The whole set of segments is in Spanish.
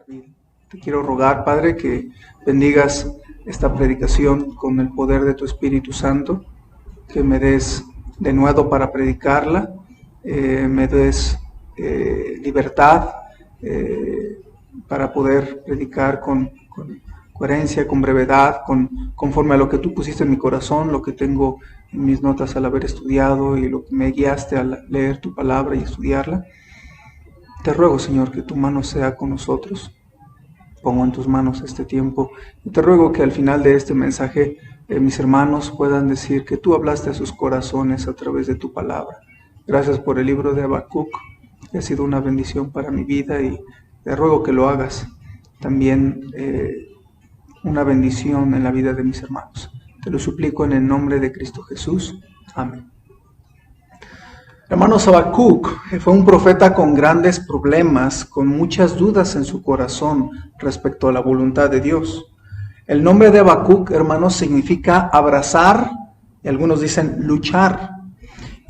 nuestra vida. Te quiero rogar, Padre, que bendigas esta predicación con el poder de tu Espíritu Santo, que me des de nuevo para predicarla, me des libertad para poder predicar con coherencia, con brevedad, conforme a lo que tú pusiste en mi corazón, lo que tengo en mis notas al haber estudiado y lo que me guiaste al leer tu palabra y estudiarla. Te ruego, Señor, que tu mano sea con nosotros. Pongo en tus manos este tiempo y te ruego que al final de este mensaje mis hermanos puedan decir que tú hablaste a sus corazones a través de tu palabra. Gracias por el libro de Habacuc, que ha sido una bendición para mi vida, y te ruego que lo hagas también una bendición en la vida de mis hermanos. Te lo suplico en el nombre de Cristo Jesús. Amén. Hermanos, Habacuc fue un profeta con grandes problemas, con muchas dudas en su corazón respecto a la voluntad de Dios. El nombre de Habacuc, hermanos, significa abrazar, y algunos dicen luchar.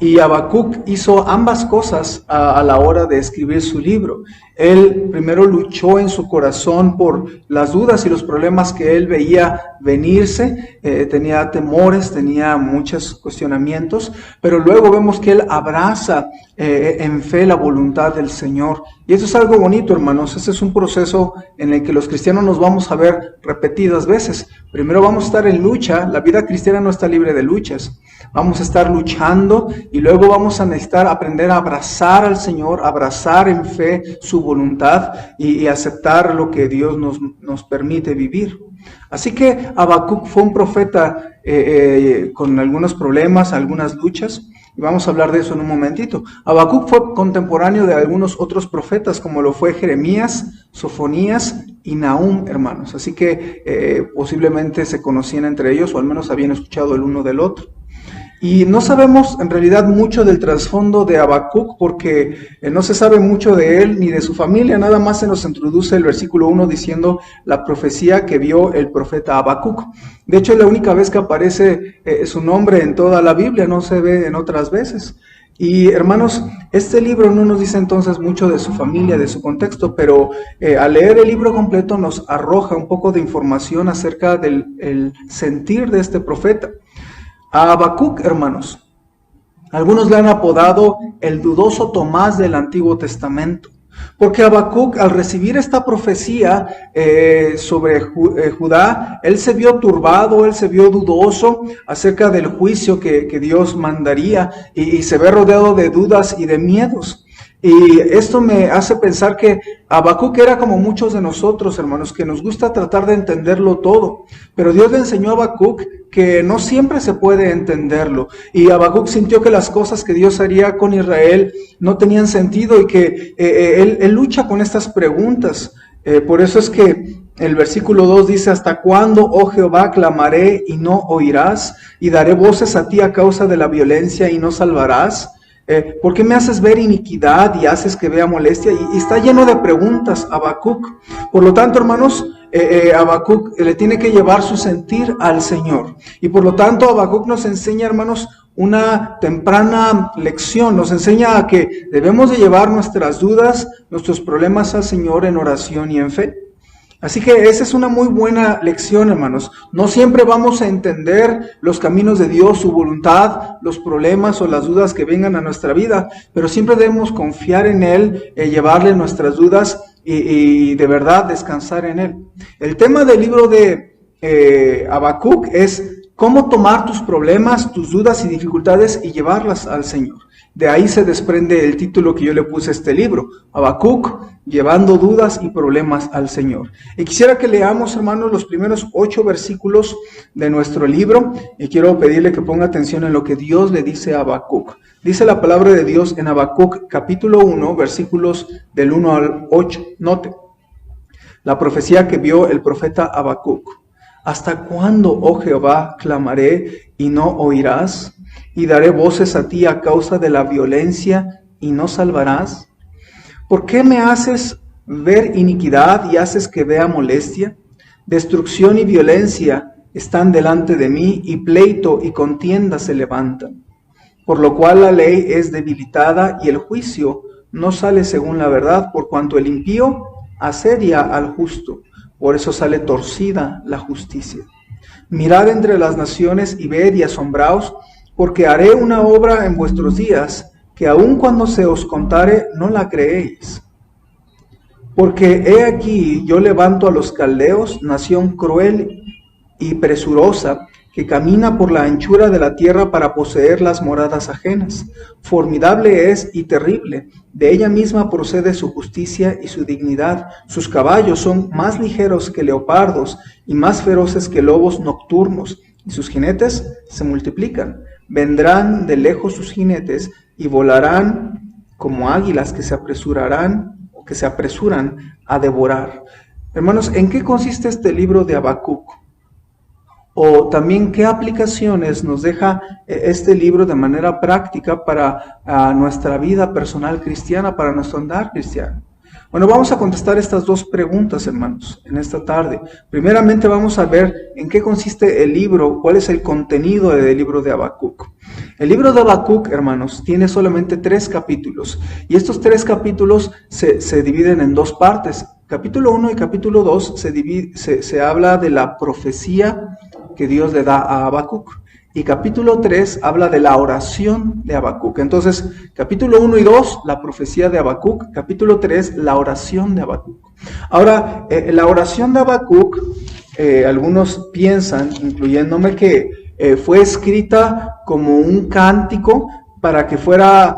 Y Habacuc hizo ambas cosas a la hora de escribir su libro. Él primero luchó en su corazón por las dudas y los problemas que él veía venirse, tenía temores, tenía muchos cuestionamientos, pero luego vemos que él abraza en fe la voluntad del Señor. Y eso es algo bonito, hermanos. Ese es un proceso en el que los cristianos nos vamos a ver repetidas veces. Primero vamos a estar en lucha. La vida cristiana no está libre de luchas. Vamos a estar luchando y luego vamos a necesitar aprender a abrazar al Señor, abrazar en fe su voluntad y aceptar lo que Dios nos permite vivir. Así que Habacuc fue un profeta con algunos problemas, algunas luchas, y vamos a hablar de eso en un momentito. Habacuc fue contemporáneo de algunos otros profetas, como lo fue Jeremías, Sofonías y Nahum, hermanos. Así que posiblemente se conocían entre ellos, o al menos habían escuchado el uno del otro. Y no sabemos en realidad mucho del trasfondo de Habacuc, porque no se sabe mucho de él ni de su familia. Nada más se nos introduce el versículo 1 diciendo la profecía que vio el profeta Habacuc. De hecho, es la única vez que aparece su nombre en toda la Biblia, no se ve en otras veces. Y hermanos, este libro no nos dice entonces mucho de su familia, de su contexto, pero al leer el libro completo nos arroja un poco de información acerca del sentir de este profeta. A Habacuc, hermanos, algunos le han apodado el dudoso Tomás del Antiguo Testamento, porque Habacuc, al recibir esta profecía sobre Judá, él se vio turbado, él se vio dudoso acerca del juicio que Dios mandaría, y se ve rodeado de dudas y de miedos. Y esto me hace pensar que Habacuc era como muchos de nosotros, hermanos, que nos gusta tratar de entenderlo todo. Pero Dios le enseñó a Habacuc que no siempre se puede entenderlo. Y Habacuc sintió que las cosas que Dios haría con Israel no tenían sentido, y que él lucha con estas preguntas. Por eso es que el versículo 2 dice: ¿hasta cuándo, oh Jehová, clamaré y no oirás? Y daré voces a ti a causa de la violencia y no salvarás. ¿Por qué me haces ver iniquidad y haces que vea molestia? Y está lleno de preguntas Habacuc. Por lo tanto, hermanos, Habacuc le tiene que llevar su sentir al Señor. Y por lo tanto, Habacuc nos enseña, hermanos, una temprana lección. Nos enseña a que debemos de llevar nuestras dudas, nuestros problemas al Señor en oración y en fe. Así que esa es una muy buena lección, hermanos. No siempre vamos a entender los caminos de Dios, su voluntad, los problemas o las dudas que vengan a nuestra vida, pero siempre debemos confiar en Él, llevarle nuestras dudas y de verdad descansar en Él. El tema del libro de Habacuc es cómo tomar tus problemas, tus dudas y dificultades y llevarlas al Señor. De ahí se desprende el título que yo le puse a este libro, Habacuc, llevando dudas y problemas al Señor. Y quisiera que leamos, hermanos, los primeros 8 versículos de nuestro libro, y quiero pedirle que ponga atención en lo que Dios le dice a Habacuc. Dice la palabra de Dios en Habacuc capítulo 1, versículos del 1 al 8. Note, la profecía que vio el profeta Habacuc. ¿Hasta cuándo, oh Jehová, clamaré y no oirás? Y daré voces a ti a causa de la violencia y no salvarás. ¿Por qué me haces ver iniquidad y haces que vea molestia? Destrucción y violencia están delante de mí, y pleito y contienda se levantan. Por lo cual la ley es debilitada y el juicio no sale según la verdad, por cuanto el impío asedia al justo, por eso sale torcida la justicia. Mirad entre las naciones y ved y asombraos, porque haré una obra en vuestros días, que aun cuando se os contare, no la creéis. Porque he aquí yo levanto a los caldeos, nación cruel y presurosa, que camina por la anchura de la tierra para poseer las moradas ajenas. Formidable es y terrible, de ella misma procede su justicia y su dignidad. Sus caballos son más ligeros que leopardos y más feroces que lobos nocturnos, y sus jinetes se multiplican. Vendrán de lejos sus jinetes y volarán como águilas que se apresuran a devorar. Hermanos, ¿en qué consiste este libro de Habacuc? O también qué aplicaciones nos deja este libro de manera práctica para nuestra vida personal cristiana, para nuestro andar cristiano. Bueno, vamos a contestar estas dos preguntas, hermanos, en esta tarde. Primeramente vamos a ver en qué consiste el libro, cuál es el contenido del libro de Habacuc. El libro de Habacuc, hermanos, tiene solamente 3 capítulos, y estos 3 capítulos se dividen en 2 partes. Capítulo 1 y capítulo 2 se habla de la profecía que Dios le da a Habacuc, y capítulo 3 habla de la oración de Habacuc. Entonces, capítulo 1 y 2, la profecía de Habacuc; capítulo 3, la oración de Habacuc. Ahora, la oración de Habacuc, algunos piensan, incluyéndome, que fue escrita como un cántico para que fuera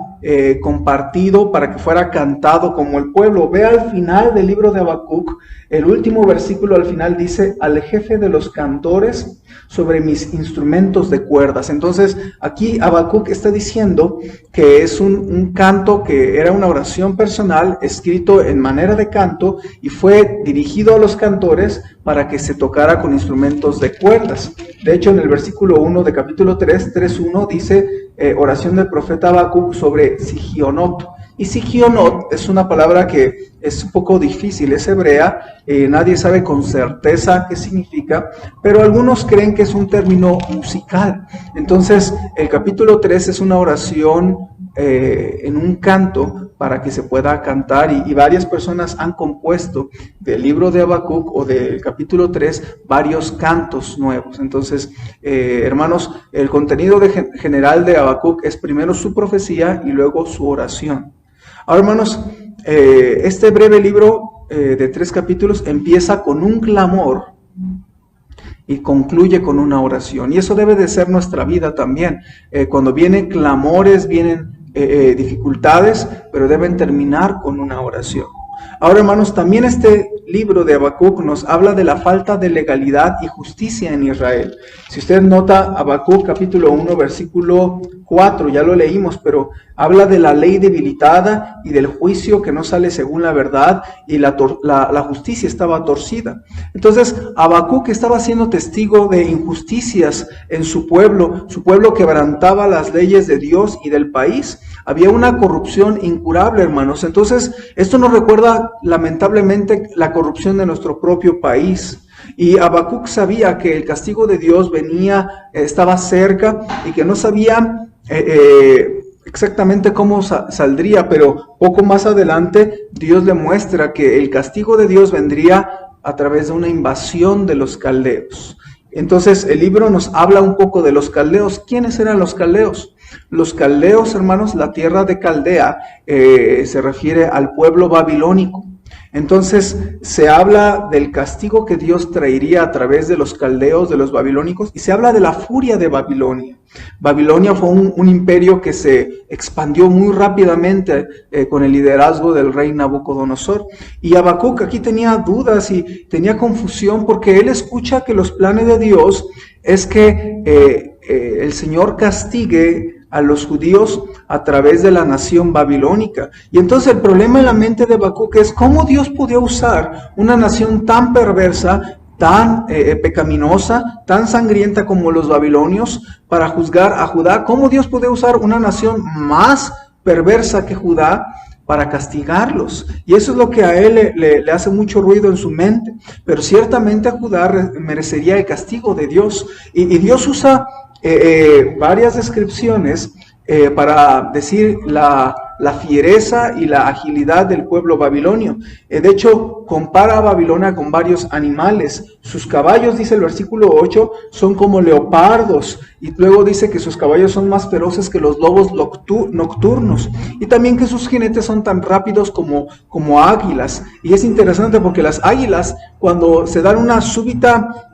compartido, para que fuera cantado como el pueblo. Ve al final del libro de Habacuc, el último versículo al final dice: al jefe de los cantores sobre mis instrumentos de cuerdas. Entonces aquí Habacuc está diciendo que es un canto, que era una oración personal escrito en manera de canto y fue dirigido a los cantores para que se tocara con instrumentos de cuerdas. De hecho, en el versículo 1 de capítulo 3:1 dice oración del profeta Habacuc sobre Sigionot. Y Sigionot es una palabra que es un poco difícil, es hebrea, nadie sabe con certeza qué significa, pero algunos creen que es un término musical. Entonces, el capítulo 3 es una oración en un canto para que se pueda cantar, y varias personas han compuesto del libro de Habacuc o del capítulo 3 varios cantos nuevos. Entonces, hermanos, el contenido general de Habacuc es primero su profecía y luego su oración. Ahora, hermanos, este breve libro de 3 capítulos empieza con un clamor y concluye con una oración. Y eso debe de ser nuestra vida también. Cuando vienen clamores, vienen dificultades, pero deben terminar con una oración. Ahora, hermanos, también este libro de Habacuc nos habla de la falta de legalidad y justicia en Israel. Si usted nota, Habacuc capítulo 1, versículo 4, ya lo leímos, pero habla de la ley debilitada y del juicio que no sale según la verdad, y la justicia estaba torcida. Entonces, Habacuc estaba siendo testigo de injusticias en su pueblo quebrantaba las leyes de Dios y del país. Había una corrupción incurable, hermanos. Entonces, esto nos recuerda lamentablemente la corrupción de nuestro propio país. Y Habacuc sabía que el castigo de Dios estaba cerca, y que no sabía exactamente cómo saldría, pero poco más adelante Dios le muestra que el castigo de Dios vendría a través de una invasión de los caldeos. Entonces el libro nos habla un poco de los caldeos. ¿Quiénes eran los caldeos? Los caldeos, hermanos, la tierra de Caldea se refiere al pueblo babilónico. Entonces se habla del castigo que Dios traería a través de los caldeos, de los babilónicos, y se habla de la furia de Babilonia. Babilonia fue un imperio que se expandió muy rápidamente con el liderazgo del rey Nabucodonosor. Y Habacuc aquí tenía dudas y tenía confusión, porque él escucha que los planes de Dios es que el Señor castigue a los judíos a través de la nación babilónica. Y entonces el problema en la mente de Habacuc es cómo Dios podía usar una nación tan perversa, tan pecaminosa, tan sangrienta como los babilonios para juzgar a Judá. ¿Cómo Dios podía usar una nación más perversa que Judá para castigarlos? Y eso es lo que a él le hace mucho ruido en su mente. Pero ciertamente Judá merecería el castigo de Dios. Y Dios usa varias descripciones para decir la la fiereza y la agilidad del pueblo babilonio. De hecho, compara a Babilonia con varios animales. Sus caballos, dice el versículo 8, son como leopardos, y luego dice que sus caballos son más feroces que los lobos nocturnos, y también que sus jinetes son tan rápidos como águilas. Y es interesante porque las águilas, cuando se dan una súbita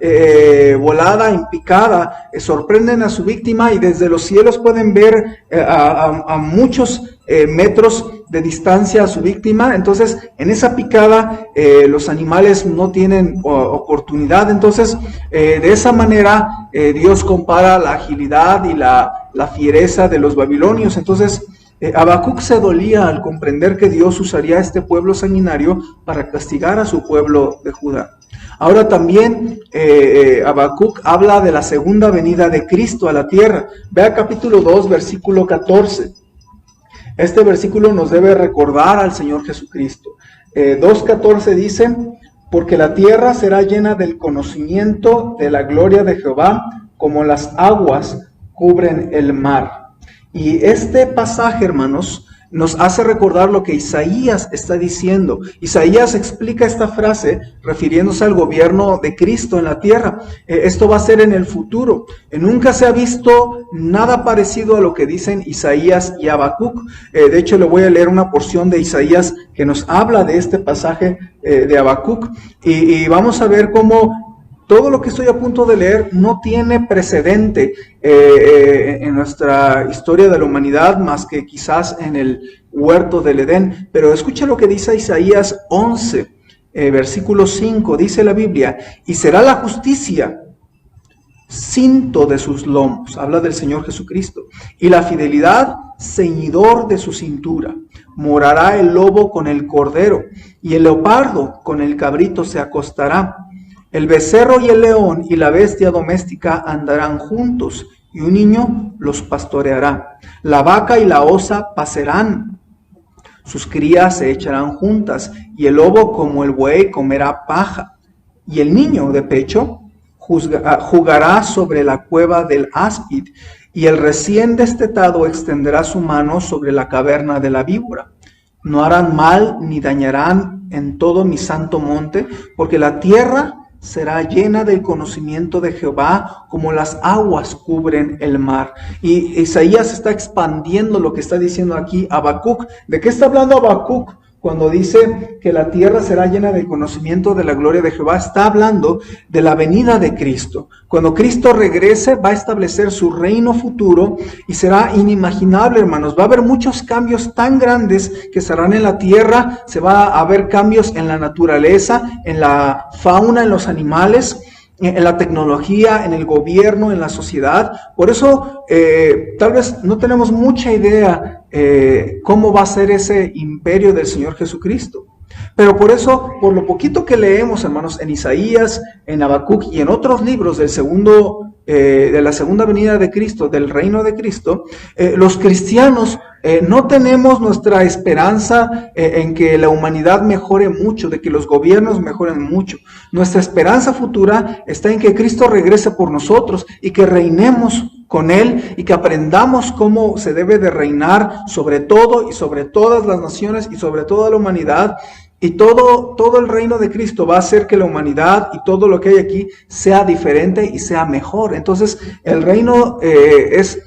volada en picada, sorprenden a su víctima y desde los cielos pueden ver a muchos metros de distancia a su víctima. Entonces, en esa picada los animales no tienen oportunidad. Entonces, de esa manera Dios compara la agilidad y la fiereza de los babilonios. Entonces, Habacuc se dolía al comprender que Dios usaría a este pueblo sanguinario para castigar a su pueblo de Judá. Ahora también Habacuc habla de la segunda venida de Cristo a la tierra. Vea capítulo 2, versículo 14. Este versículo nos debe recordar al Señor Jesucristo. 2:14 dice: porque la tierra será llena del conocimiento de la gloria de Jehová, como las aguas cubren el mar. Y este pasaje, hermanos, nos hace recordar lo que Isaías está diciendo. Isaías explica esta frase refiriéndose al gobierno de Cristo en la tierra. Esto va a ser en el futuro. Nunca se ha visto nada parecido a lo que dicen Isaías y Habacuc. De hecho, le voy a leer una porción de Isaías que nos habla de este pasaje de Habacuc. Y vamos a ver cómo todo lo que estoy a punto de leer no tiene precedente en nuestra historia de la humanidad, más que quizás en el huerto del Edén. Pero escucha lo que dice Isaías 11, versículo 5, dice la Biblia: y será la justicia cinto de sus lomos, habla del Señor Jesucristo, y la fidelidad ceñidor de su cintura. Morará el lobo con el cordero, y el leopardo con el cabrito se acostará. El becerro y el león y la bestia doméstica andarán juntos, y un niño los pastoreará. La vaca y la osa pasarán, sus crías se echarán juntas, y el lobo como el buey comerá paja. Y el niño de pecho jugará sobre la cueva del áspid, y el recién destetado extenderá su mano sobre la caverna de la víbora. No harán mal ni dañarán en todo mi santo monte, porque la tierra será llena del conocimiento de Jehová, como las aguas cubren el mar. Y Isaías está expandiendo lo que está diciendo aquí Habacuc. ¿De qué está hablando Habacuc cuando dice que la tierra será llena del conocimiento de la gloria de Jehová? Está hablando de la venida de Cristo. Cuando Cristo regrese, va a establecer su reino futuro y será inimaginable, hermanos. Va a haber muchos cambios tan grandes que serán en la tierra. Se va a haber cambios en la naturaleza, en la fauna, en los animales, en la tecnología, en el gobierno, en la sociedad. Por eso tal vez no tenemos mucha idea cómo va a ser ese imperio del Señor Jesucristo. Pero por eso, por lo poquito que leemos, hermanos, en Isaías, en Habacuc y en otros libros de la segunda venida de Cristo, del reino de Cristo, los cristianos no tenemos nuestra esperanza en que la humanidad mejore mucho, de que los gobiernos mejoren mucho. Nuestra esperanza futura está en que Cristo regrese por nosotros y que reinemos con Él y que aprendamos cómo se debe de reinar sobre todo y sobre todas las naciones y sobre toda la humanidad. Y todo el reino de Cristo va a hacer que la humanidad y todo lo que hay aquí sea diferente y sea mejor. Entonces, el reino es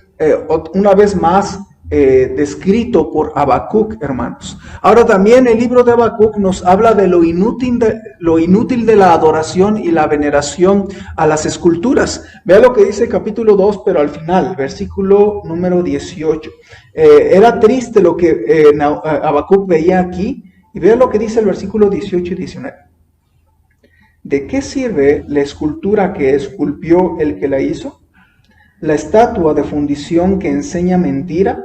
una vez más descrito por Habacuc, hermanos. Ahora también el libro de Habacuc nos habla de lo inútil de la adoración y la veneración a las esculturas. Vea lo que dice el capítulo 2, pero al final, versículo número 18. Era triste lo que Habacuc veía aquí. Y vea lo que dice el versículo 18 y 19. ¿De qué sirve la escultura que esculpió el que la hizo? ¿La estatua de fundición que enseña mentira?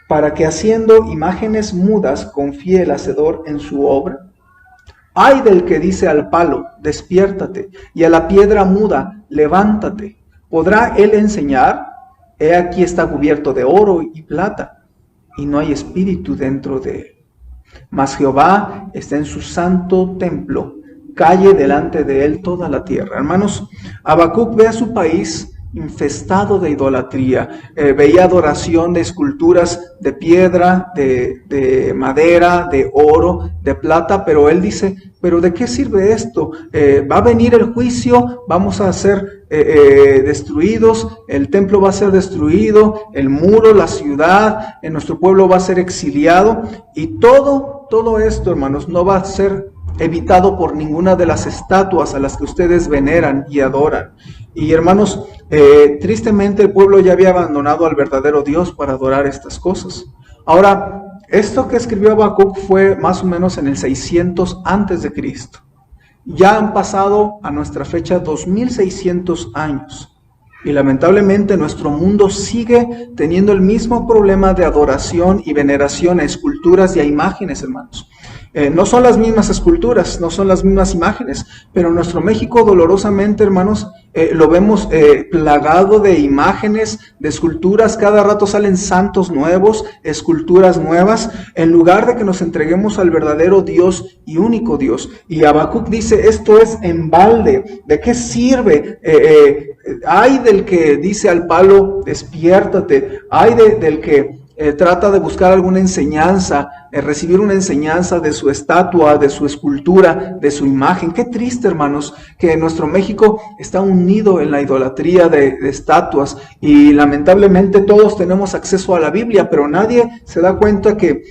Para que haciendo imágenes mudas confíe el hacedor en su obra. Ay del que dice al palo, despiértate, y a la piedra muda, levántate. ¿Podrá él enseñar? He aquí está cubierto de oro y plata, y no hay espíritu dentro de él. Mas Jehová está en su santo templo, calle delante de él toda la tierra. Hermanos, Habacuc ve a su país infestado de idolatría. Veía adoración de esculturas de piedra, de madera, de oro, de plata, pero él dice, ¿pero de qué sirve esto? Va a venir el juicio, vamos a ser destruidos, el templo va a ser destruido, el muro, la ciudad, nuestro pueblo va a ser exiliado, y todo esto, hermanos, no va a ser evitado por ninguna de las estatuas a las que ustedes veneran y adoran. Y hermanos, tristemente el pueblo ya había abandonado al verdadero Dios para adorar estas cosas. Ahora, esto que escribió Habacuc fue más o menos en el 600 antes de Cristo. Ya han pasado a nuestra fecha 2600 años. Y lamentablemente nuestro mundo sigue teniendo el mismo problema de adoración y veneración a esculturas y a imágenes, hermanos. No son las mismas esculturas, no son las mismas imágenes, pero en nuestro México dolorosamente, hermanos, lo vemos plagado de imágenes, de esculturas. Cada rato salen santos nuevos, esculturas nuevas, en lugar de que nos entreguemos al verdadero Dios y único Dios. Y Habacuc dice, esto es en balde. ¿De qué sirve? Hay del que dice al palo, despiértate. Hay del que trata de buscar alguna enseñanza, recibir una enseñanza de su estatua, de su escultura, de su imagen. Qué triste, hermanos, que nuestro México está unido en la idolatría de estatuas, y lamentablemente todos tenemos acceso a la Biblia, pero nadie se da cuenta que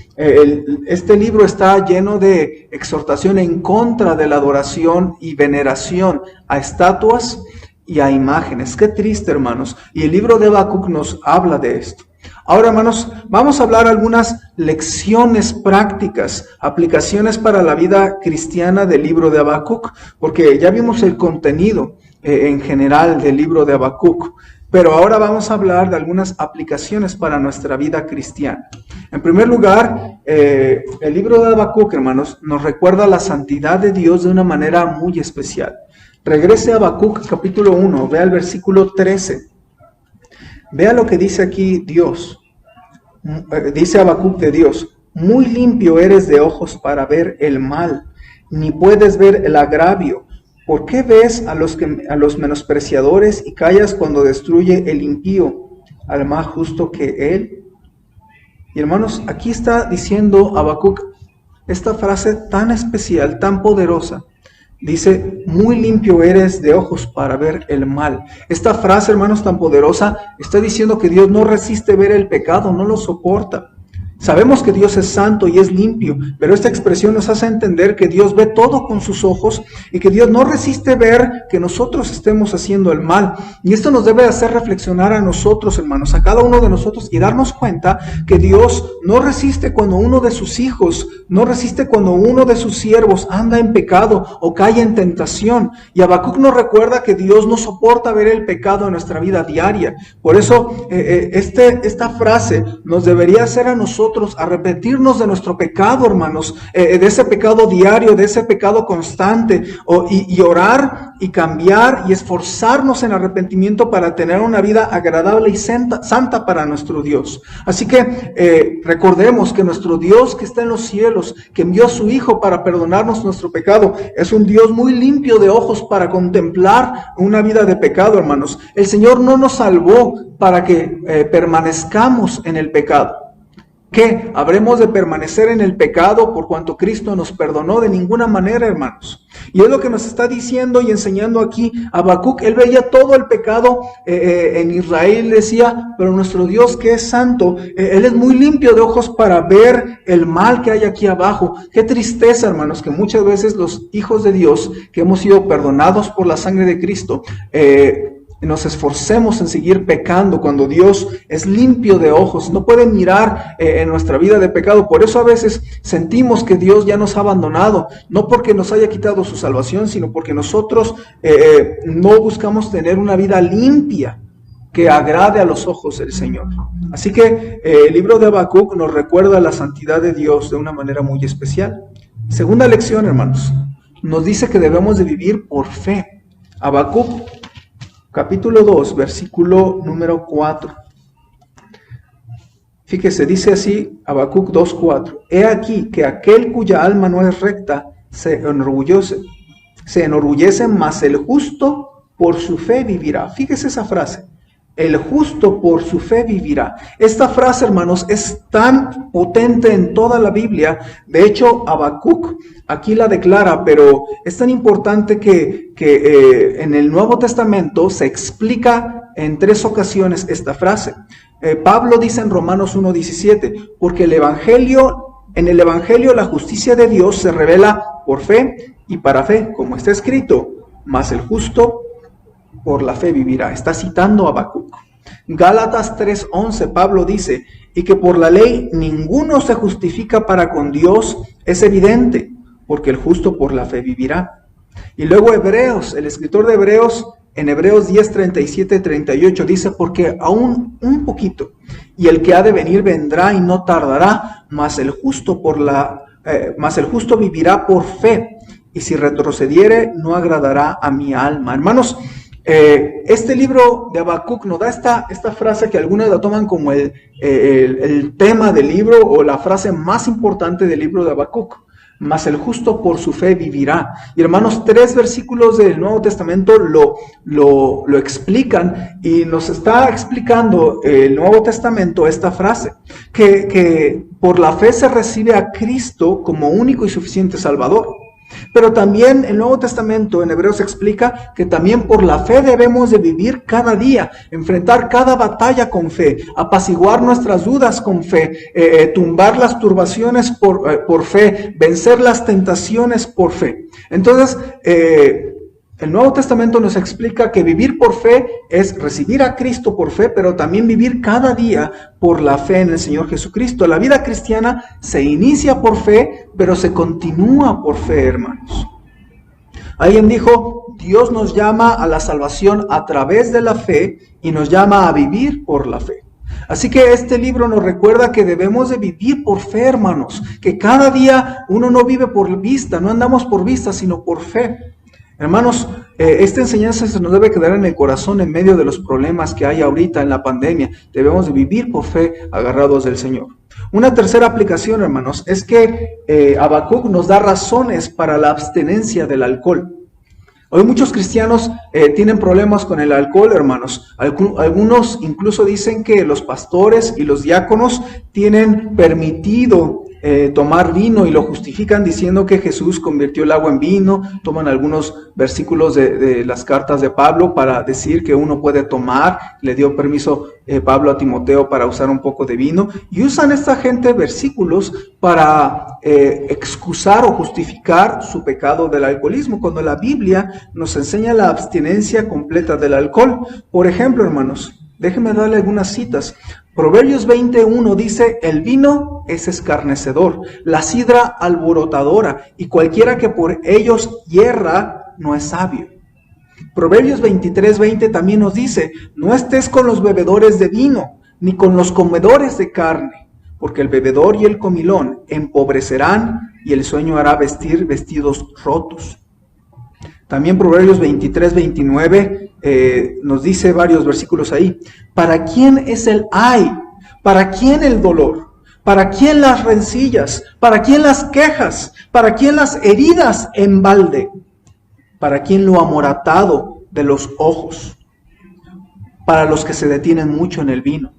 este libro está lleno de exhortación en contra de la adoración y veneración a estatuas y a imágenes. Qué triste, hermanos. Y el libro de Habacuc nos habla de esto. Ahora, hermanos, vamos a hablar algunas lecciones prácticas, aplicaciones para la vida cristiana del libro de Habacuc, porque ya vimos el contenido en general del libro de Habacuc, pero ahora vamos a hablar de algunas aplicaciones para nuestra vida cristiana. En primer lugar, el libro de Habacuc, hermanos, nos recuerda la santidad de Dios de una manera muy especial. Regrese a Habacuc capítulo 1, vea el versículo 13. Vea lo que dice aquí Dios. Dice Habacuc de Dios: muy limpio eres de ojos para ver el mal, ni puedes ver el agravio. ¿Por qué ves a los menospreciadores y callas cuando destruye el impío al más justo que él? Y hermanos, aquí está diciendo Habacuc esta frase tan especial, tan poderosa. Dice, muy limpio eres de ojos para ver el mal. Esta frase, hermanos, tan poderosa, está diciendo que Dios no resiste ver el pecado, no lo soporta. Sabemos que Dios es santo y es limpio, pero esta expresión nos hace entender que Dios ve todo con sus ojos y que Dios no resiste ver que nosotros estemos haciendo el mal. Y esto nos debe hacer reflexionar a nosotros, hermanos, a cada uno de nosotros, y darnos cuenta que Dios no resiste cuando uno de sus hijos, no resiste cuando uno de sus siervos anda en pecado o cae en tentación. Y Habacuc nos recuerda que Dios no soporta ver el pecado en nuestra vida diaria. Por eso esta frase nos debería hacer a nosotros arrepentirnos de nuestro pecado, hermanos, de ese pecado diario, de ese pecado constante, y orar y cambiar y esforzarnos en arrepentimiento para tener una vida agradable y santa para nuestro Dios. Así que recordemos que nuestro Dios que está en los cielos, que envió a su Hijo para perdonarnos nuestro pecado, es un Dios muy limpio de ojos para contemplar una vida de pecado, hermanos. El Señor no nos salvó para que permanezcamos en el pecado. ¿Qué? ¿Habremos de permanecer en el pecado por cuanto Cristo nos perdonó? De ninguna manera, hermanos. Y es lo que nos está diciendo y enseñando aquí Habacuc. Él veía todo el pecado en Israel, decía, pero nuestro Dios que es santo, Él es muy limpio de ojos para ver el mal que hay aquí abajo. Qué tristeza, hermanos, que muchas veces los hijos de Dios, que hemos sido perdonados por la sangre de Cristo, nos esforcemos en seguir pecando cuando Dios es limpio de ojos, no puede mirar en nuestra vida de pecado. Por eso a veces sentimos que Dios ya nos ha abandonado, no porque nos haya quitado su salvación, sino porque nosotros no buscamos tener una vida limpia que agrade a los ojos del Señor. Así que el libro de Habacuc nos recuerda la santidad de Dios de una manera muy especial. Segunda lección, hermanos, nos dice que debemos de vivir por fe. Habacuc capítulo 2, versículo número 4. Fíjese, dice así, Habacuc 2:4. He aquí que aquel cuya alma no es recta se enorgullece, mas el justo por su fe vivirá. Fíjese esa frase. El justo por su fe vivirá. Esta frase, hermanos, es tan potente en toda la Biblia. De hecho, Habacuc aquí la declara, pero es tan importante que en el Nuevo Testamento se explica en 3 ocasiones esta frase. Pablo dice en Romanos 1:17, porque en el Evangelio la justicia de Dios se revela por fe y para fe, como está escrito, mas el justo por la fe vivirá. Está citando a Habacuc. Gálatas 3:11, Pablo dice, y que por la ley ninguno se justifica para con Dios, es evidente, porque el justo por la fe vivirá. Y luego Hebreos, el escritor de Hebreos, en Hebreos 10:37-38 dice, porque aún un poquito, y el que ha de venir vendrá y no tardará, mas el justo vivirá por fe, y si retrocediere no agradará a mi alma. Hermanos, este libro de Habacuc nos da esta frase que algunos la toman como el tema del libro o la frase más importante del libro de Habacuc. Mas el justo por su fe vivirá. Y hermanos, 3 versículos del Nuevo Testamento lo explican, y nos está explicando el Nuevo Testamento esta frase, que por la fe se recibe a Cristo como único y suficiente Salvador. Pero también el Nuevo Testamento en Hebreos explica que también por la fe debemos de vivir cada día, enfrentar cada batalla con fe, apaciguar nuestras dudas con fe, tumbar las turbaciones por fe, vencer las tentaciones por fe. Entonces, el Nuevo Testamento nos explica que vivir por fe es recibir a Cristo por fe, pero también vivir cada día por la fe en el Señor Jesucristo. La vida cristiana se inicia por fe, pero se continúa por fe, hermanos. Alguien dijo, Dios nos llama a la salvación a través de la fe y nos llama a vivir por la fe. Así que este libro nos recuerda que debemos de vivir por fe, hermanos, que cada día uno no vive por vista, no andamos por vista, sino por fe. Hermanos, esta enseñanza se nos debe quedar en el corazón en medio de los problemas que hay ahorita en la pandemia. Debemos de vivir por fe agarrados del Señor. Una tercera aplicación, hermanos, es que Habacuc nos da razones para la abstenencia del alcohol. Hoy muchos cristianos tienen problemas con el alcohol, hermanos. Algunos incluso dicen que los pastores y los diáconos tienen permitido tomar vino y lo justifican diciendo que Jesús convirtió el agua en vino. Toman algunos versículos de las cartas de Pablo para decir que uno puede tomar. Le dio permiso Pablo a Timoteo para usar un poco de vino, y usan esta gente versículos para excusar o justificar su pecado del alcoholismo, cuando la Biblia nos enseña la abstinencia completa del alcohol. Por ejemplo, hermanos, déjenme darle algunas citas. Proverbios 20:1 dice, el vino es escarnecedor, la sidra alborotadora, y cualquiera que por ellos hierra no es sabio. Proverbios 23:20 también nos dice, no estés con los bebedores de vino, ni con los comedores de carne, porque el bebedor y el comilón empobrecerán, y el sueño hará vestir vestidos rotos. También Proverbios 23:29 nos dice varios versículos ahí. ¿Para quién es el ay? ¿Para quién el dolor? ¿Para quién las rencillas? ¿Para quién las quejas? ¿Para quién las heridas en balde? ¿Para quién lo amoratado de los ojos? Para los que se detienen mucho en el vino.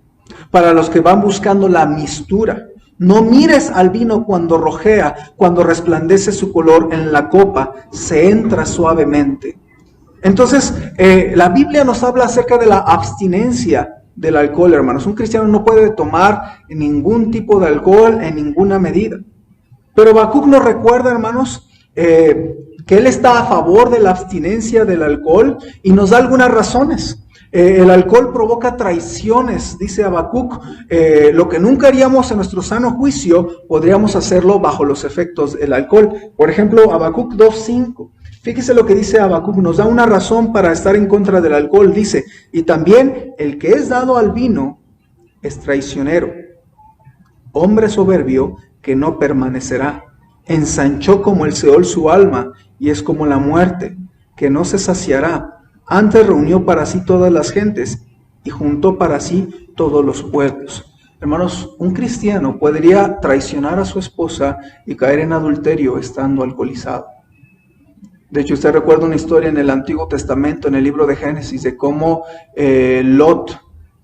Para los que van buscando la mistura. No mires al vino cuando rojea, cuando resplandece su color en la copa, se entra suavemente. Entonces, la Biblia nos habla acerca de la abstinencia del alcohol, hermanos. Un cristiano no puede tomar ningún tipo de alcohol en ninguna medida. Pero Habacuc nos recuerda, hermanos, que él está a favor de la abstinencia del alcohol y nos da algunas razones. El alcohol provoca traiciones, dice Habacuc. Lo que nunca haríamos en nuestro sano juicio, podríamos hacerlo bajo los efectos del alcohol. Por ejemplo, Habacuc 2:5. Fíjese lo que dice Habacuc, nos da una razón para estar en contra del alcohol. Dice, y también el que es dado al vino es traicionero, hombre soberbio que no permanecerá. Ensanchó como el Seol su alma, y es como la muerte, que no se saciará. Antes reunió para sí todas las gentes y juntó para sí todos los pueblos. Hermanos, un cristiano podría traicionar a su esposa y caer en adulterio estando alcoholizado. De hecho, usted recuerda una historia en el Antiguo Testamento, en el libro de Génesis, de cómo Lot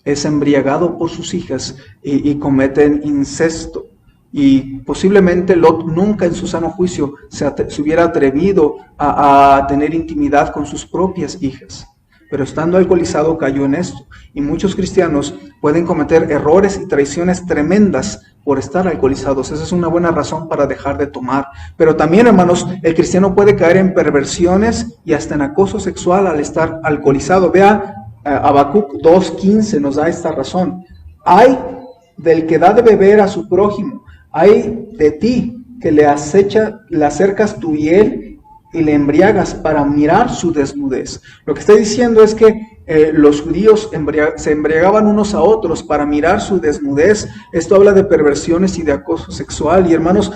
es embriagado por sus hijas y cometen incesto. Y posiblemente Lot nunca en su sano juicio se hubiera atrevido a tener intimidad con sus propias hijas. Pero estando alcoholizado cayó en esto. Y muchos cristianos pueden cometer errores y traiciones tremendas por estar alcoholizados. Esa es una buena razón para dejar de tomar. Pero también, hermanos, el cristiano puede caer en perversiones y hasta en acoso sexual al estar alcoholizado. Vea, Habacuc 2:15 nos da esta razón. Hay del que da de beber a su prójimo, hay de ti que le acercas tu hiel y le embriagas para mirar su desnudez. Lo que está diciendo es que los judíos se embriagaban unos a otros para mirar su desnudez. Esto habla de perversiones y de acoso sexual. Y hermanos,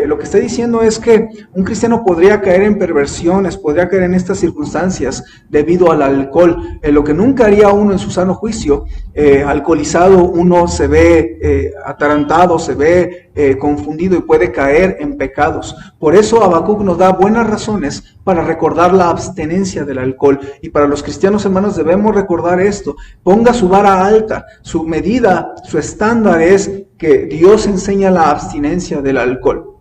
lo que está diciendo es que un cristiano podría caer en perversiones, podría caer en estas circunstancias debido al alcohol. Lo que nunca haría uno en su sano juicio, alcoholizado, uno se ve atarantado, se ve confundido y puede caer en pecados. Por eso Habacuc nos da buenas razones para recordar la abstinencia del alcohol. Y para los cristianos, hermanos, debemos recordar esto. Ponga su vara alta, su medida, su estándar es que Dios enseña la abstinencia del alcohol.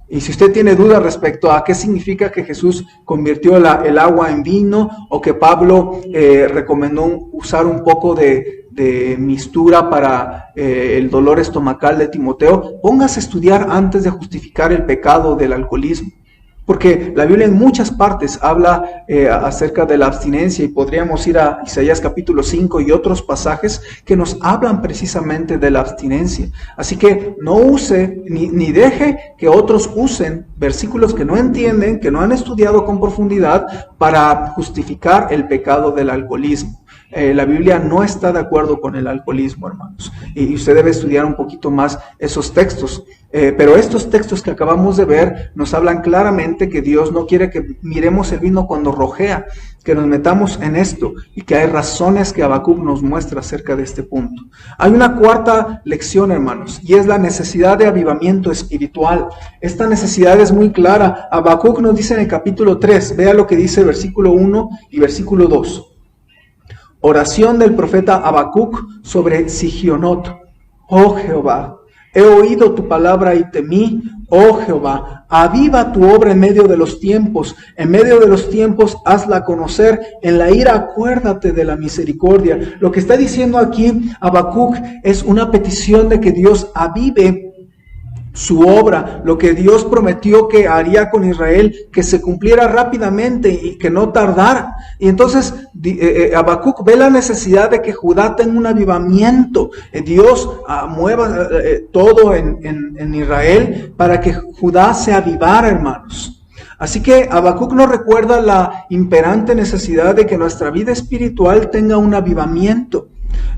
Y si usted tiene dudas respecto a qué significa que Jesús convirtió el agua en vino, o que Pablo recomendó usar un poco de mistura para el dolor estomacal de Timoteo, póngase a estudiar antes de justificar el pecado del alcoholismo. Porque la Biblia en muchas partes habla acerca de la abstinencia, y podríamos ir a Isaías capítulo 5 y otros pasajes que nos hablan precisamente de la abstinencia. Así que no use ni deje que otros usen versículos que no entienden, que no han estudiado con profundidad para justificar el pecado del alcoholismo. La Biblia no está de acuerdo con el alcoholismo, hermanos, y usted debe estudiar un poquito más esos textos. Pero estos textos que acabamos de ver nos hablan claramente que Dios no quiere que miremos el vino cuando rojea, que nos metamos en esto, y que hay razones que Habacuc nos muestra acerca de este punto. Hay una cuarta lección, hermanos, y es la necesidad de avivamiento espiritual. Esta necesidad es muy clara. Habacuc nos dice en el capítulo 3, vea lo que dice versículo 1 y versículo 2. Oración del profeta Habacuc sobre Sigionot. Oh Jehová, he oído tu palabra y temí. Oh Jehová, aviva tu obra en medio de los tiempos hazla conocer, en la ira acuérdate de la misericordia. Lo que está diciendo aquí Habacuc es una petición de que Dios avive su obra, lo que Dios prometió que haría con Israel, que se cumpliera rápidamente y que no tardara. Y entonces Habacuc ve la necesidad de que Judá tenga un avivamiento. Dios mueva todo en Israel para que Judá se avivara, hermanos. Así que Habacuc nos recuerda la imperante necesidad de que nuestra vida espiritual tenga un avivamiento.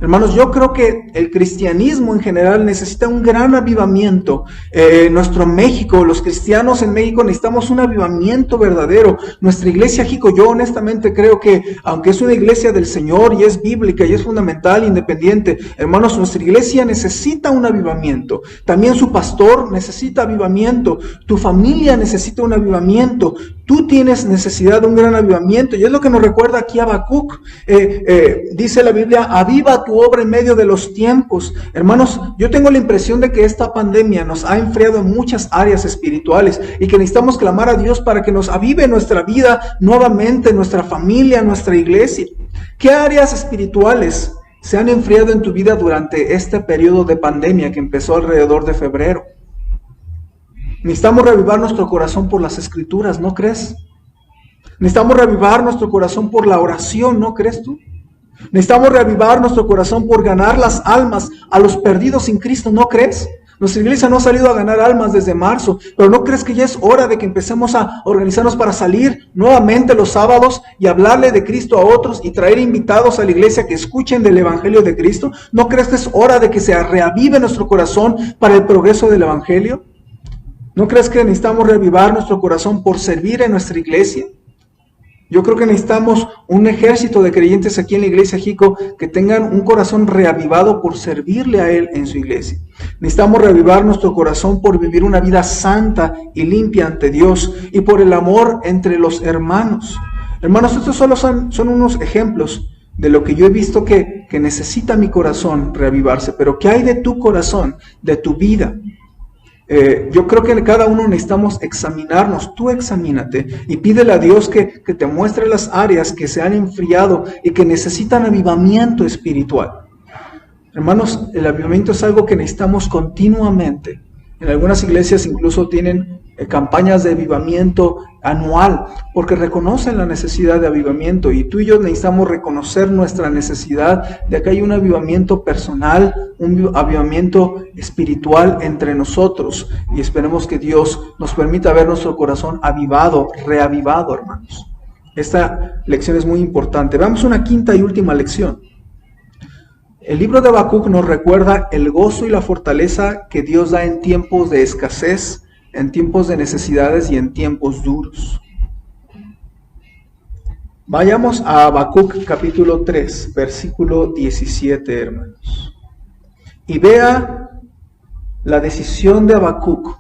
Hermanos, yo creo que el cristianismo en general necesita un gran avivamiento. Nuestro México, los cristianos en México necesitamos un avivamiento verdadero. Nuestra iglesia Jico, yo honestamente creo que, aunque es una iglesia del Señor y es bíblica y es fundamental, independiente, hermanos, nuestra iglesia necesita un avivamiento. También su pastor necesita avivamiento. Tu familia necesita un avivamiento. Tú tienes necesidad de un gran avivamiento. Y es lo que nos recuerda aquí Habacuc. Dice la Biblia, aviva tu obra en medio de los tiempos. Hermanos, yo tengo la impresión de que esta pandemia nos ha enfriado en muchas áreas espirituales y que necesitamos clamar a Dios para que nos avive nuestra vida nuevamente, nuestra familia, nuestra iglesia. ¿Qué áreas espirituales se han enfriado en tu vida durante este periodo de pandemia que empezó alrededor de febrero? Necesitamos reavivar nuestro corazón por las Escrituras, ¿no crees? Necesitamos reavivar nuestro corazón por la oración, ¿no crees tú? Necesitamos reavivar nuestro corazón por ganar las almas a los perdidos sin Cristo, ¿no crees? Nuestra iglesia no ha salido a ganar almas desde marzo, pero ¿no crees que ya es hora de que empecemos a organizarnos para salir nuevamente los sábados y hablarle de Cristo a otros y traer invitados a la iglesia que escuchen del Evangelio de Cristo? ¿No crees que es hora de que se reavive nuestro corazón para el progreso del Evangelio? ¿No crees que necesitamos reavivar nuestro corazón por servir en nuestra iglesia? Yo creo que necesitamos un ejército de creyentes aquí en la iglesia Jico que tengan un corazón reavivado por servirle a Él en su iglesia. Necesitamos reavivar nuestro corazón por vivir una vida santa y limpia ante Dios y por el amor entre los hermanos. Hermanos, estos solo son unos ejemplos, de lo que yo he visto que necesita mi corazón reavivarse, pero ¿qué hay de tu corazón, de tu vida? Yo creo que cada uno necesitamos examinarnos. Tú examínate y pídele a Dios que te muestre las áreas que se han enfriado y que necesitan avivamiento espiritual. Hermanos, el avivamiento es algo que necesitamos continuamente. En algunas iglesias incluso tienen campañas de avivamiento anual, porque reconocen la necesidad de avivamiento, y tú y yo necesitamos reconocer nuestra necesidad de que haya un avivamiento personal, un avivamiento espiritual entre nosotros, y esperemos que Dios nos permita ver nuestro corazón avivado, reavivado, hermanos. Esta lección es muy importante. Veamos una quinta y última lección. El libro de Habacuc nos recuerda el gozo y la fortaleza que Dios da en tiempos de escasez, en tiempos de necesidades y en tiempos duros. Vayamos a Habacuc capítulo 3, versículo 17, hermanos. Y vea la decisión de Habacuc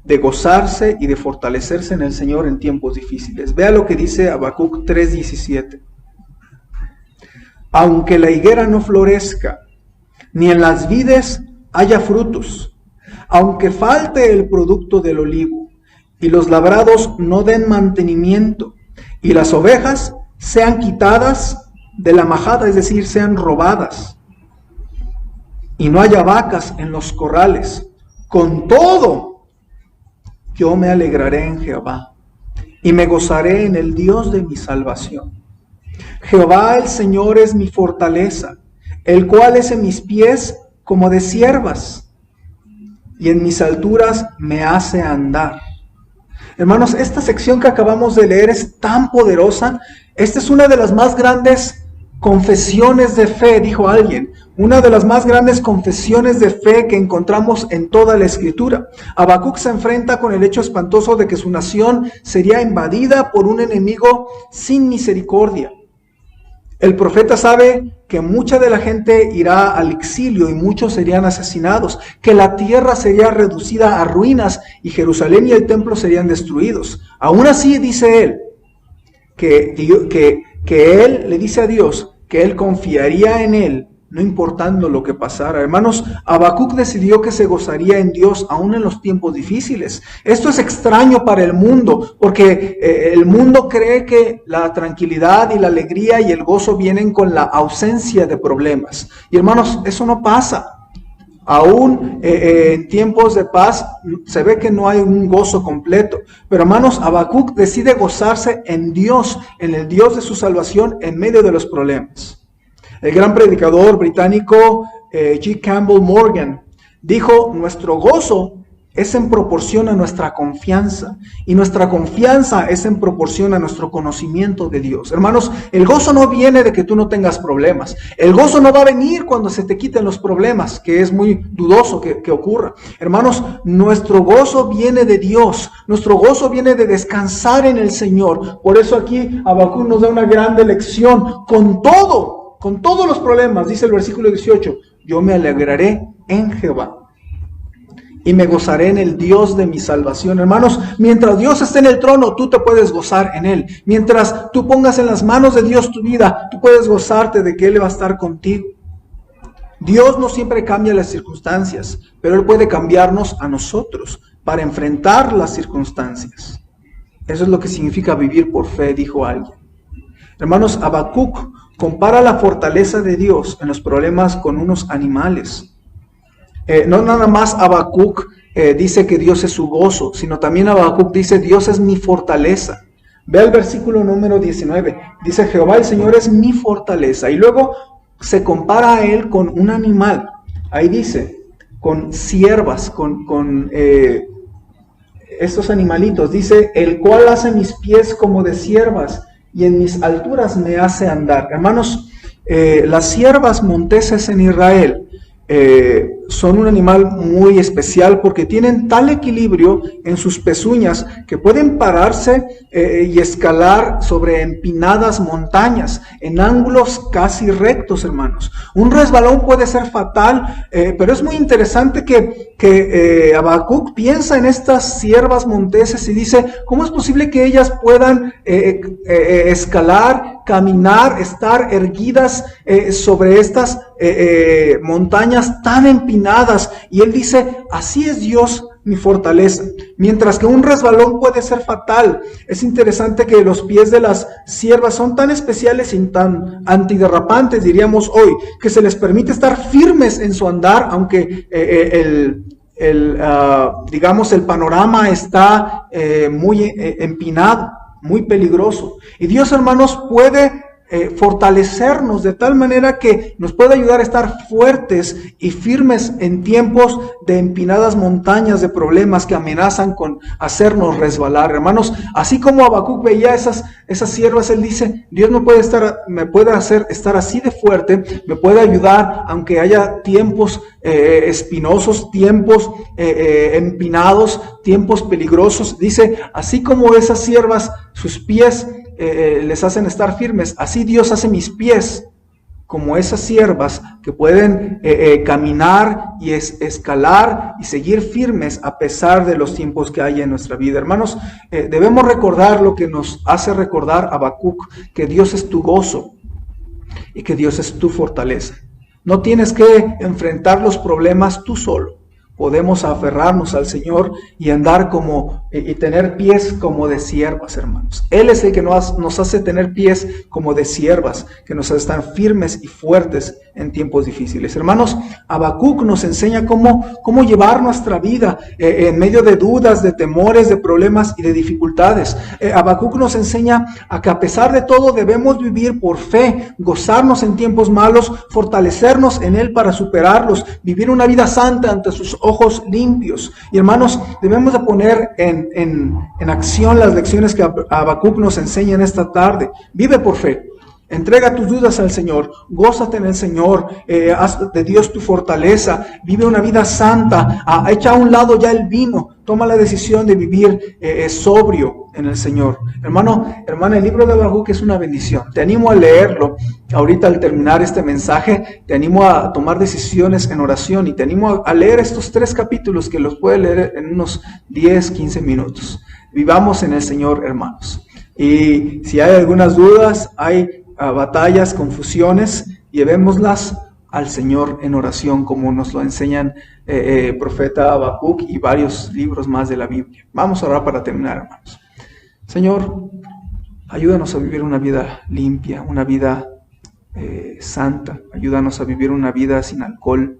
de gozarse y de fortalecerse en el Señor en tiempos difíciles. Vea lo que dice Habacuc 3:17. Aunque la higuera no florezca, ni en las vides haya frutos, aunque falte el producto del olivo, y los labrados no den mantenimiento, y las ovejas sean quitadas de la majada, es decir, sean robadas, y no haya vacas en los corrales, con todo yo me alegraré en Jehová, y me gozaré en el Dios de mi salvación. Jehová el Señor es mi fortaleza, el cual es en mis pies como de ciervas, y en mis alturas me hace andar. Hermanos, esta sección que acabamos de leer es tan poderosa. Esta es una de las más grandes confesiones de fe, dijo alguien. Una de las más grandes confesiones de fe que encontramos en toda la Escritura. Habacuc se enfrenta con el hecho espantoso de que su nación sería invadida por un enemigo sin misericordia. El profeta sabe que mucha de la gente irá al exilio y muchos serían asesinados, que la tierra sería reducida a ruinas y Jerusalén y el templo serían destruidos. Aún así dice él que él le dice a Dios que él confiaría en él, no importando lo que pasara. Hermanos, Habacuc decidió que se gozaría en Dios aún en los tiempos difíciles. Esto es extraño para el mundo, porque el mundo cree que la tranquilidad y la alegría y el gozo vienen con la ausencia de problemas. Y hermanos, eso no pasa. Aún en tiempos de paz se ve que no hay un gozo completo. Pero hermanos, Habacuc decide gozarse en Dios, en el Dios de su salvación en medio de los problemas. El gran predicador británico G. Campbell Morgan dijo: nuestro gozo es en proporción a nuestra confianza, y nuestra confianza es en proporción a nuestro conocimiento de Dios. Hermanos, el gozo no viene de que tú no tengas problemas. El gozo no va a venir cuando se te quiten los problemas, que es muy dudoso que ocurra. Hermanos, nuestro gozo viene de Dios. Nuestro gozo viene de descansar en el Señor. Por eso aquí Habacuc nos da una grande lección. Con todos los problemas, dice el versículo 18, yo me alegraré en Jehová y me gozaré en el Dios de mi salvación. Hermanos, mientras Dios esté en el trono, tú te puedes gozar en Él. Mientras tú pongas en las manos de Dios tu vida, tú puedes gozarte de que Él va a estar contigo. Dios no siempre cambia las circunstancias, pero Él puede cambiarnos a nosotros para enfrentar las circunstancias. Eso es lo que significa vivir por fe, dijo alguien. Hermanos, Habacuc compara la fortaleza de Dios en los problemas con unos animales. No nada más Habacuc dice que Dios es su gozo, sino también Habacuc dice: Dios es mi fortaleza. Ve el versículo número 19. Dice: Jehová el Señor es mi fortaleza. Y luego se compara a Él con un animal. Ahí dice, con ciervas, con estos animalitos. Dice: el cual hace mis pies como de ciervas, y en mis alturas me hace andar. Hermanos, las ciervas monteses en Israel son un animal muy especial porque tienen tal equilibrio en sus pezuñas que pueden pararse y escalar sobre empinadas montañas en ángulos casi rectos, hermanos. Un resbalón puede ser fatal, pero es muy interesante que Habacuc piensa en estas ciervas monteses y dice, ¿cómo es posible que ellas puedan escalar, caminar, estar erguidas sobre estas montañas tan empinadas? Y él dice, así es Dios mi fortaleza. Mientras que un resbalón puede ser fatal. Es interesante que los pies de las ciervas son tan especiales y tan antiderrapantes, diríamos hoy, que se les permite estar firmes en su andar, aunque digamos el panorama está muy empinado, muy peligroso. Y Dios, hermanos, puede fortalecernos de tal manera que nos puede ayudar a estar fuertes y firmes en tiempos de empinadas montañas de problemas que amenazan con hacernos resbalar. Hermanos, así como Habacuc veía esas ciervas, él dice, Dios me puede hacer estar así de fuerte, me puede ayudar aunque haya tiempos espinosos, tiempos empinados, tiempos peligrosos. Dice, así como esas ciervas, sus pies les hacen estar firmes, así Dios hace mis pies como esas ciervas que pueden caminar y escalar y seguir firmes a pesar de los tiempos que hay en nuestra vida. Hermanos, debemos recordar lo que nos hace recordar Habacuc, que Dios es tu gozo y que Dios es tu fortaleza. No tienes que enfrentar los problemas tú solo. Podemos aferrarnos al Señor y andar y tener pies como de siervas, hermanos. Él es el que nos hace tener pies como de siervas, que nos hace estar firmes y fuertes en tiempos difíciles. Hermanos, Habacuc nos enseña cómo llevar nuestra vida en medio de dudas, de temores, de problemas y de dificultades. Habacuc nos enseña a que a pesar de todo debemos vivir por fe, gozarnos en tiempos malos, fortalecernos en Él para superarlos, vivir una vida santa ante sus ojos limpios. Y hermanos, debemos de poner en acción las lecciones que Habacuc nos enseña en esta tarde. Vive por fe. Entrega tus dudas al Señor, gózate en el Señor, haz de Dios tu fortaleza, vive una vida santa, echa a un lado ya el vino, toma la decisión de vivir sobrio en el Señor. Hermana, el libro de Habacuc es una bendición. Te animo a leerlo. Ahorita al terminar este mensaje, te animo a tomar decisiones en oración y te animo a leer estos 3 capítulos que los puedes leer en unos 10, 15 minutos. Vivamos en el Señor, hermanos. Y si hay algunas dudas, hay batallas, confusiones, llevémoslas al Señor en oración, como nos lo enseñan profeta Habacuc y varios libros más de la Biblia. Vamos a orar para terminar, hermanos. Señor, ayúdanos a vivir una vida limpia, una vida santa. Ayúdanos a vivir una vida sin alcohol.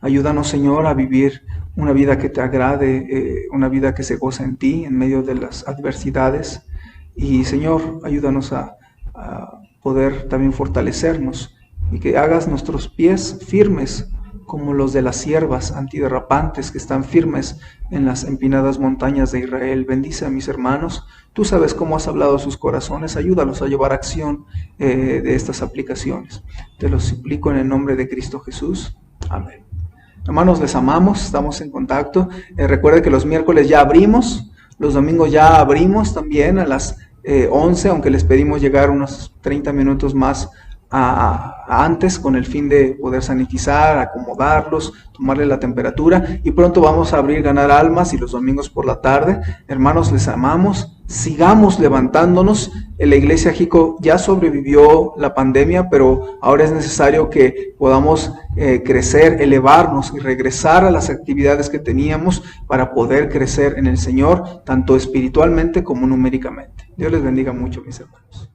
Ayúdanos, Señor, a vivir una vida que te agrade, una vida que se goza en ti en medio de las adversidades. Y, Señor, ayúdanos a poder también fortalecernos y que hagas nuestros pies firmes como los de las ciervas antiderrapantes que están firmes en las empinadas montañas de Israel. Bendice a mis hermanos. Tú sabes cómo has hablado a sus corazones. Ayúdalos a llevar acción de estas aplicaciones. Te lo suplico en el nombre de Cristo Jesús. Amén. Hermanos, les amamos. Estamos en contacto. Recuerden que los miércoles ya abrimos. Los domingos ya abrimos también a las 11, aunque les pedimos llegar unos 30 minutos más antes con el fin de poder sanitizar, acomodarlos, tomarle la temperatura, y pronto vamos a abrir Ganar Almas y los domingos por la tarde. Hermanos, les amamos, sigamos levantándonos. La Iglesia Jico ya sobrevivió la pandemia, pero ahora es necesario que podamos crecer, elevarnos y regresar a las actividades que teníamos para poder crecer en el Señor, tanto espiritualmente como numéricamente. Dios les bendiga mucho, mis hermanos.